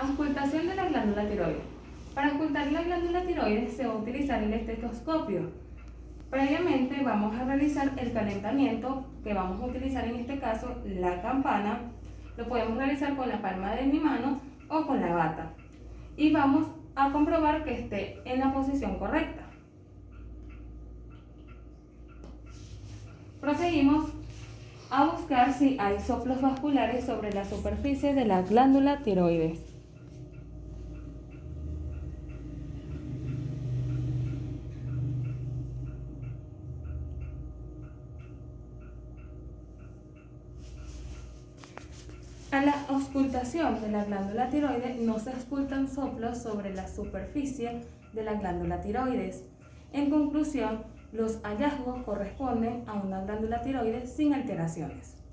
Auscultación de la glándula tiroides. Para auscultar la glándula tiroides se va a utilizar el estetoscopio. Previamente vamos a realizar el calentamiento, que vamos a utilizar en este caso la campana. Lo podemos realizar con la palma de mi mano o con la bata. Y vamos a comprobar que esté en la posición correcta. Proseguimos a buscar si hay soplos vasculares sobre la superficie de la glándula tiroides. A la auscultación de la glándula tiroides no se auscultan soplos sobre la superficie de la glándula tiroides. En conclusión, los hallazgos corresponden a una glándula tiroides sin alteraciones.